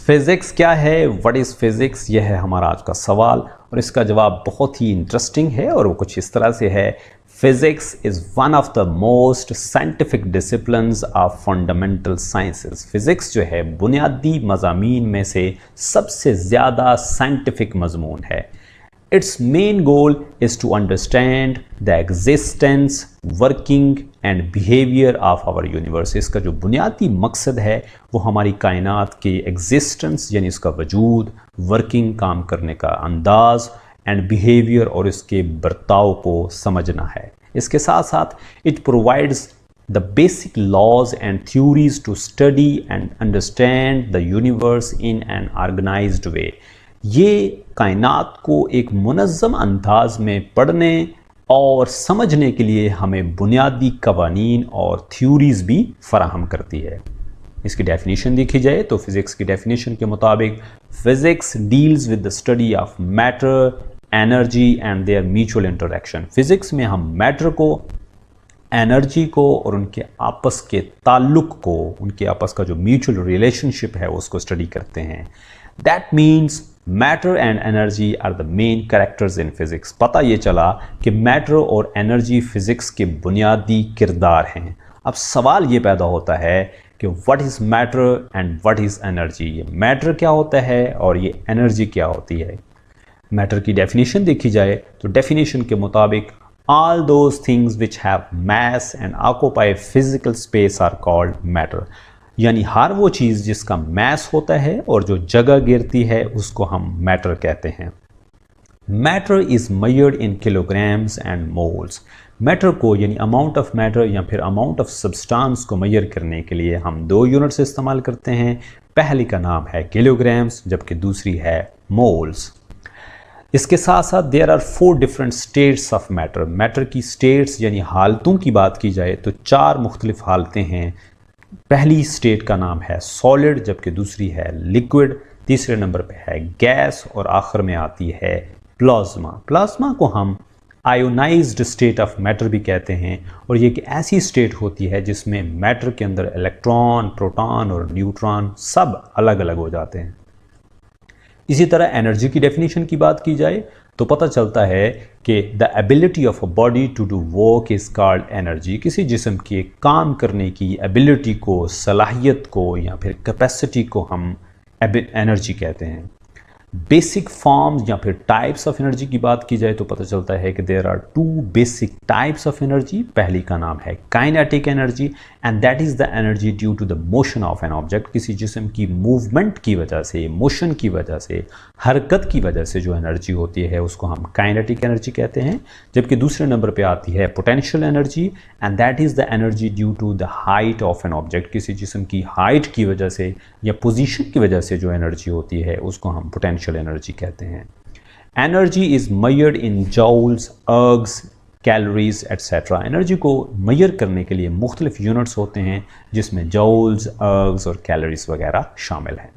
Physics क्या है, what is physics, यह है हमारा आज का सवाल और इसका जवाब बहुत ही इंटरेस्टिंग है और वो कुछ इस तरह से है। Physics is one of the most scientific disciplines of fundamental sciences. Physics जो है बुनियादी मज़ामीन में से सबसे ज़्यादा साइंटिफिक मज़मून है। Its main goal is to understand the existence, working and behavior of our universe। इसका जो बुनियादी मकसद है वो हमारी कायनात के एग्जिस्टेंस यानी इसका वजूद, वर्किंग काम करने का अंदाज एंड बिहेवियर और इसके बर्ताव को समझना है। इसके साथ साथ it provides the basic laws and theories to study and understand the universe in an organized way। ये कायनात को एक मुनज़्ज़म अंदाज में पढ़ने और समझने के लिए हमें बुनियादी कवानीन और थ्योरीज़ भी फराहम करती है। इसकी डेफिनेशन देखी जाए तो फिज़िक्स की डेफिनेशन के मुताबिक physics deals with the study of matter, energy and there mutual interaction. Physics में हम मैटर को, एनर्जी को और उनके आपस के ताल्लुक़ को, उनके आपस का जो म्यूचुअल रिलेशनशिप है उसको स्टडी करते हैं। That means matter and energy are the main characters in physics. पता ये चला कि मैटर और एनर्जी फ़िज़िक्स के बुनियादी किरदार हैं। अब सवाल ये पैदा होता है कि what is matter and what is energy. ये मैटर क्या होता है और ये एनर्जी क्या होती है। मैटर की डेफिनेशन देखी जाए तो डेफिनेशन के मुताबिक all those things which have mass and occupy physical space are called matter। यानी हर वो चीज़ जिसका मैस होता है और जो जगह गिरती है उसको हम मैटर कहते हैं। Matter is measured in kilograms and moles. Matter को यानी अमाउंट ऑफ मैटर या फिर अमाउंट ऑफ सब्सटेंस को मेजर करने के लिए हम दो यूनिट्स इस्तेमाल करते हैं। पहली का नाम है किलोग्राम्स जबकि दूसरी है मोल्स। इसके साथ साथ there are 4 different states of matter. Matter की स्टेट्स यानी हालतों की बात की जाए तो 4 मुख्तलिफ हालतें हैं। पहली स्टेट का नाम है सॉलिड जबकि दूसरी है लिक्विड, तीसरे नंबर पे है गैस और आखिर में आती है प्लाज्मा। प्लाज्मा को हम आयोनाइज्ड स्टेट ऑफ मैटर भी कहते हैं और ये एक ऐसी स्टेट होती है जिसमें मैटर के अंदर इलेक्ट्रॉन, प्रोटॉन और न्यूट्रॉन सब अलग अलग हो जाते हैं। इसी तरह एनर्जी की डेफिनेशन की बात की जाए तो पता चलता है कि the ability of a body to do work is called energy. किसी जिस्म के काम करने की एबिलिटी को, सलाहियत को या फिर कैपेसिटी को हम एनर्जी कहते हैं। बेसिक फॉर्म्स या फिर टाइप्स ऑफ एनर्जी की बात की जाए तो पता चलता है कि there are 2 basic types of energy. पहली का नाम है kinetic energy and that is the energy due to the motion of an object. किसी जिस्म की मूवमेंट की वजह से, मोशन की वजह से, हरकत की वजह से जो एनर्जी होती है उसको हम काइनेटिक एनर्जी कहते हैं। जबकि दूसरे नंबर पर आती है potential energy and that is the energy due to the height of an object. किसी जिस्म की हाइट की वजह से या पोजीशन की वजह से जो एनर्जी होती है उसको हम पोटेंशियल एनर्जी कहते हैं। Energy is measured in joules, ergs, calories etcetera. Energy को मेजर करने के लिए मुख्तलिफ यूनिट्स होते हैं जिसमें जूल्स, अर्ग्स और कैलोरीज वगैरह शामिल हैं।